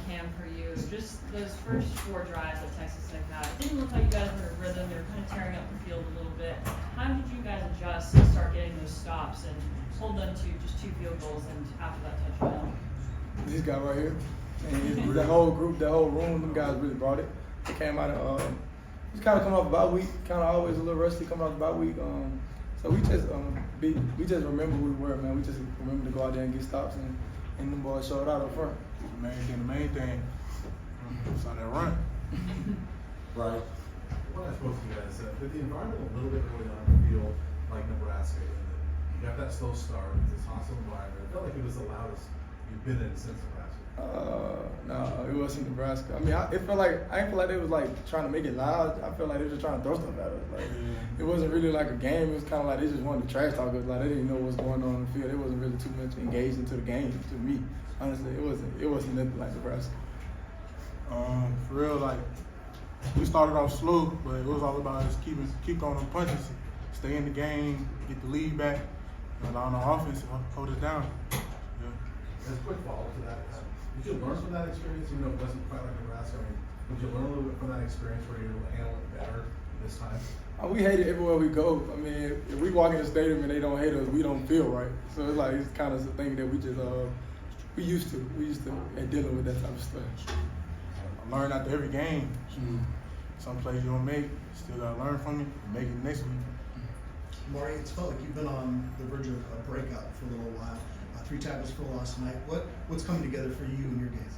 Cam, for you, just those first 4 drives that Texas Tech had, it didn't look like you guys were in a rhythm. They were kind of tearing up the field a little bit. How did you guys adjust and start getting those stops and hold them to just 2 field goals and after that touchdown? This guy right here, and the whole group, the whole room, them guys really brought it. They came out of, just kind of come off a bye week, kind of always a little rusty coming off the bye week. So we just remember who we were, man. We just remember to go out there and get stops, and them boys showed out up front. The main thing, it's on that run. Right. What I suppose you guys said, but the environment a little bit early on in the field, like Nebraska, and then you got that slow start, this hostile environment. It felt like it was the loudest you've been in since Nebraska. No, it wasn't Nebraska. I mean, I didn't feel like they was like trying to make it loud. I felt like they were just trying to throw stuff at us. Like it wasn't really like a game. It was kind of like they just wanted to trash talk us. Like they didn't know what was going on in the field. It wasn't really too much engaged into the game to me. Honestly, it wasn't nothing like Nebraska. For real, like we started off slow, but it was all about us keep on them punches, stay in the game, get the lead back, and allow our offense to hold us down. As a quick follow-up to that, did you learn from that experience, even though it wasn't quite like Nebraska? I mean, did you learn a little bit from that experience where you were able to handle it better this time? We hate it everywhere we go. I mean, if we walk in the stadium and they don't hate us, we don't feel right. So it's like it's kind of a thing that we just we used to at dealing with that type of stuff. I learned after every game. Some plays you don't make, still gotta learn from it and make it next week. Amari, it's felt like you've been on the verge of a breakout for a little while. 3 tackles for loss tonight. What's coming together for you in your games?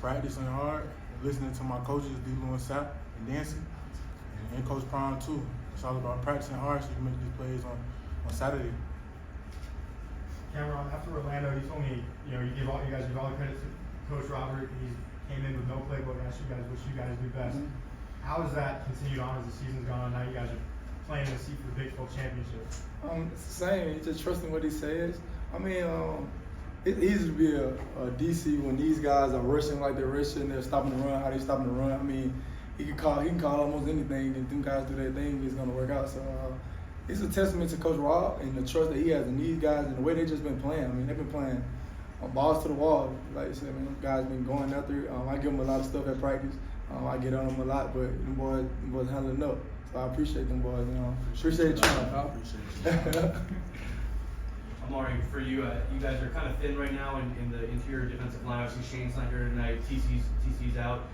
Practicing hard, listening to my coaches, D-Lou and Sapp, and dancing, and Coach Prime too. It's all about practicing hard so you can make these plays on Saturday. Cam'Ron, after Orlando, you told me, you give all the credit to Coach Robert. He came in with no playbook, asked you guys what you guys do best. How has that continued on as the season's gone on? Now you guys are playing in the seat for the Big 12 championship. It's the same. He's just trusting what he says. I mean, it's easy to be a DC when these guys are rushing like they're rushing. They're stopping the run. How they stopping the run? I mean, he can call almost anything. If them guys do their thing, it's gonna work out. So it's a testament to Coach Rob and the trust that he has in these guys and the way they just been playing. I mean, they've been playing balls to the wall. Like I said, man, them guys been going after it. I give them a lot of stuff at practice. I get on them a lot, but them boys handling up. So I appreciate them boys. Appreciate you. I appreciate you. Amari, for you, you guys are kind of thin right now in the interior defensive line. Obviously, Shane's not here tonight. TC's out.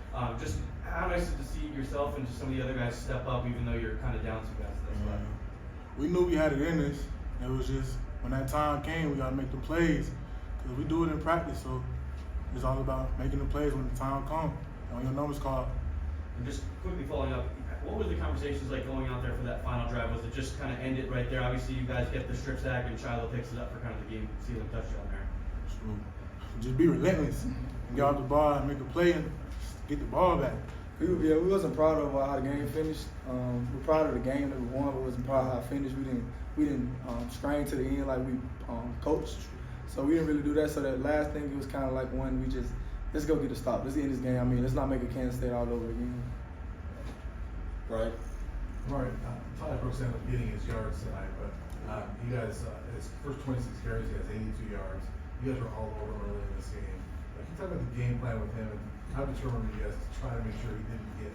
Just how nice is it to see yourself and just some of the other guys step up, even though you're kind of down 2 guys. We knew we had it in us. It was just when that time came, we got to make the plays because we do it in practice. So it's all about making the plays when the time comes and when your number's called. And just quickly following up, what were the conversations like going out there for that final drive? Was it just kind of end it right there? Obviously, you guys get the strip sack and Shiloh picks it up for kind of the game-sealing touchdown there. Just be relentless and get off the ball and make a play and get the ball back. We wasn't proud of how the game finished. We're proud of the game that we won, but wasn't proud of how it finished. We didn't strain to the end like we coached. So we didn't really do that. So that last thing, it was kind of like one we just let's go get a stop. Let's end this game. I mean, let's not make a Kansas State all over again. Right. Right. Tyler Brooks ended up getting his yards tonight, but you guys, his first 26 carries, he has 82 yards. You guys were all over him early in this game. Can you talk about the game plan with him and how determined were you guys to try to make sure he didn't get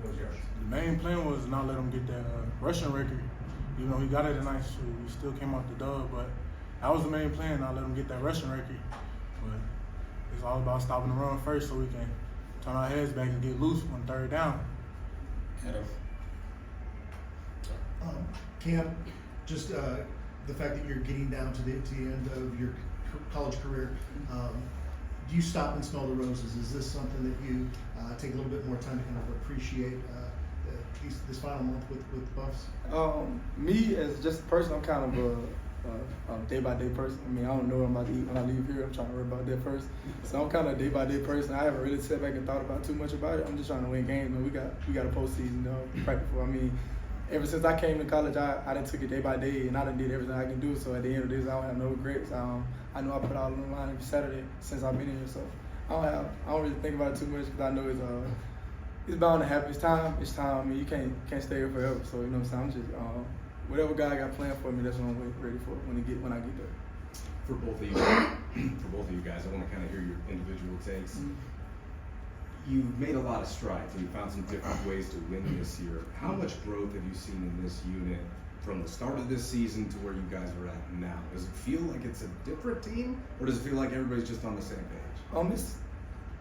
those yards? The main plan was not let him get that rushing record. Even though he got it tonight, so we still came out the dub, but that was the main plan, not let him get that rushing record. But it's all about stopping the run first so we can turn our heads back and get loose on 3rd down. Cam, just the fact that you're getting down to the end of your college career, do you stop and smell the roses? Is this something that you take a little bit more time to kind of appreciate this final month with Buffs? Me as just a person, I'm kind of a day-by-day person. I mean, I don't know what I'm about to eat when I leave here. I'm trying to worry about that first. So I'm kind of a day-by-day person. I haven't really sat back and thought about too much about it. I'm just trying to win games, and we got a postseason to practice for. I mean, ever since I came to college, I done took it day by day, and I done did everything I can do. So at the end of this, I don't have no regrets. I know I put all on the line every Saturday since I've been here. So I don't really think about it too much because I know it's bound to happen. It's time. I mean, you can't stay here forever. So you know what I'm saying. I'm just whatever God got planned for me, that's what I'm ready for when I get there. For both of you guys, I want to kind of hear your individual takes. you've made a lot of strides and you found some different ways to win this year. How much growth have you seen in this unit from the start of this season to where you guys are at now? Does it feel like it's a different team, or does it feel like everybody's just on the same page?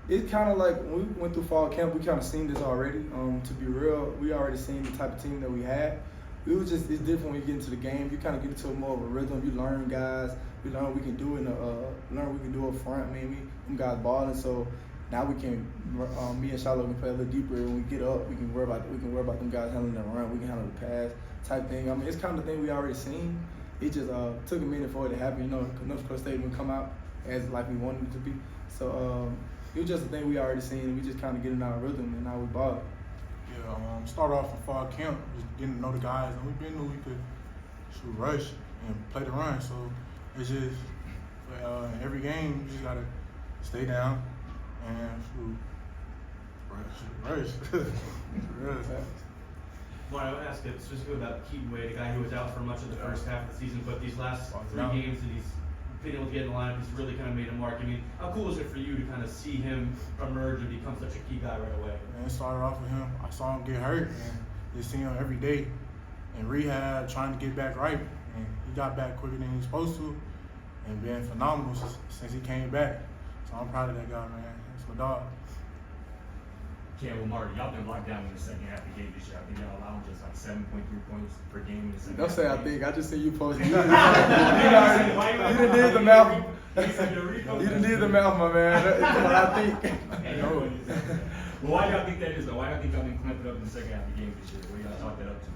It's kind of like when we went through fall camp, we kind of seen this already. To be real, we already seen the type of team that we had. It's different when you get into the game. You kind of get into more of a rhythm. You learn guys. We learn what we can do learn what we can do up front. I mean, them guys balling. So now we can, me and Shiloh can play a little deeper. When we get up, we can worry about them guys handling the run. We can handle the pass type thing. I mean, it's kind of the thing we already seen. It just took a minute for it to happen. You know, North Dakota State would come out as like we wanted it to be. So it was just a thing we already seen. We just kind of get in our rhythm, and now we ball. Yeah, start off in fall camp, just getting to know the guys, and we knew we could shoot rush and play the run. So it's just every game you just gotta stay down and shoot rush. Well, I would ask it specifically about Keaton Wade, a guy who was out for much of the first half of the season, but these last 3 games that he's been able to get in the lineup, he's really kind of made a mark. I mean, how cool is it for you to kind of see him emerge and become such a key guy right away? And it started off with him. I saw him get hurt, and just seeing him every day in rehab, trying to get back right. And he got back quicker than he was supposed to, and been phenomenal since he came back. So I'm proud of that guy, man. That's my dog. Yeah, well, Marty, y'all been locked down in the second half of the game this year. I think y'all allowing just like 7.3 points per game in the second Don't half. say I think. I just see you posting. You done did the math. You done did the math, my man. That's what I think. Well, why y'all think that is, though? Why y'all think y'all been clamping up in the second half of the game this year? What y'all chalk that up to?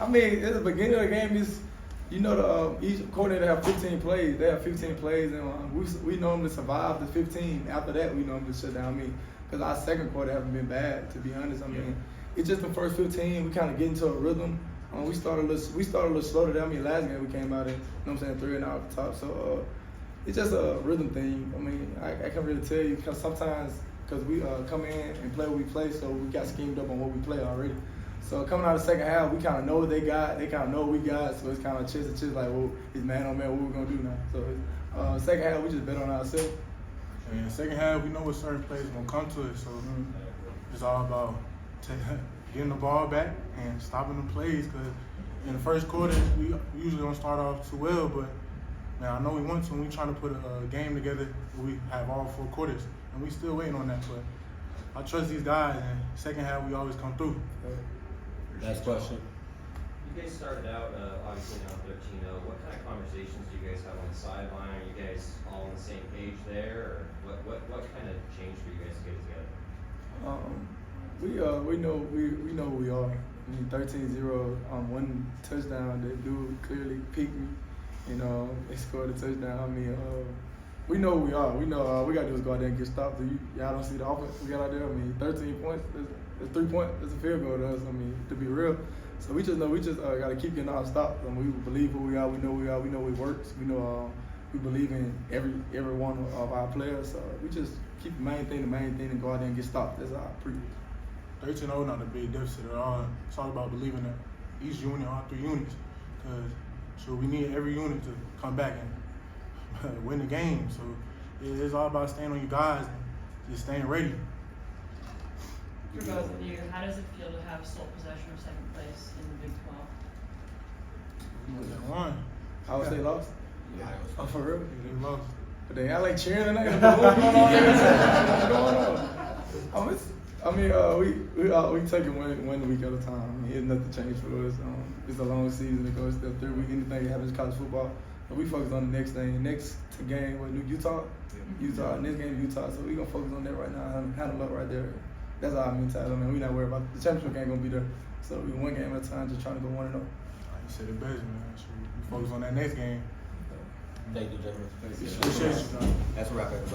I mean, at the beginning of the game is, you know, each coordinator have 15 plays. They have 15 plays, and we normally survive the 15. After that, we normally shut down. I mean, because our second quarter haven't been bad, to be honest. I mean, it's just the first 15. We kind of get into a rhythm. We started a little slow today. I mean, last game we came out in, you know what I'm saying, 3 and out at the top. So it's just a rhythm thing. I mean, I can't really tell you because sometimes we come in and play what we play, so we got schemed up on what we play already. So coming out of the second half, we kind of know what they got. They kind of know what we got. So it's kind of chest to chest, like, well, it's man on man. What we gonna do now? So second half, we just bet on ourselves. And in the second half, we know what certain plays are gonna come to it. So it's all about getting the ball back and stopping the plays. Because in the first quarter, we usually don't start off too well, but man, I know we want to. And we trying to put a game together where we have all 4 quarters, and we still waiting on that. But I trust these guys, and second half we always come through. Next question. You guys started out obviously now 13-0. What kind of conversations do you guys have on the sideline? Are you guys all on the same page there, or what kind of changed for you guys to get it together? We know who we are. I mean, 13-0 on 1 touchdown. That dude clearly picked me. You know, they scored a touchdown. I mean, we know who we are. We know all we gotta do is go out there and get stopped. Y'all don't see the offense we got out there. I mean, 13 points. It's 3 points. It's a field goal to us. I mean, to be real. So we just gotta keep getting our stops. I mean, we believe who we are. We know who we are. We know it works. We know we believe in every one of our players. So we just keep the main thing, and go out there and get stopped. That's our pre. 13-0 not a big deficit at all. It's all about believing in each unit, all 3 units. Because we need every unit to come back and win the game. So it's all about staying on your guys and just staying ready. For both of you, how does it feel to have sole possession of second place in the Big 12? Won. I would say lost. Yeah. Oh, for real? They lost. But then y'all like cheering tonight. What's going on there? What's going on? We take it one week at a time. I mean, nothing changed for us. It's a long season. It goes to 3 weeks. Anything that happens in college football. But we focus on the next thing. Next game with Utah. Next game Utah. So we gonna focus on that right now. Handle up right there. That's our mentality. I mean, we not worried about the championship game gonna be there. So we 1 game at a time, just trying to go 1-0. You said it best, man. We focus on that next game. Thank you, gentlemen. Appreciate you, John. That's a wrap, everybody.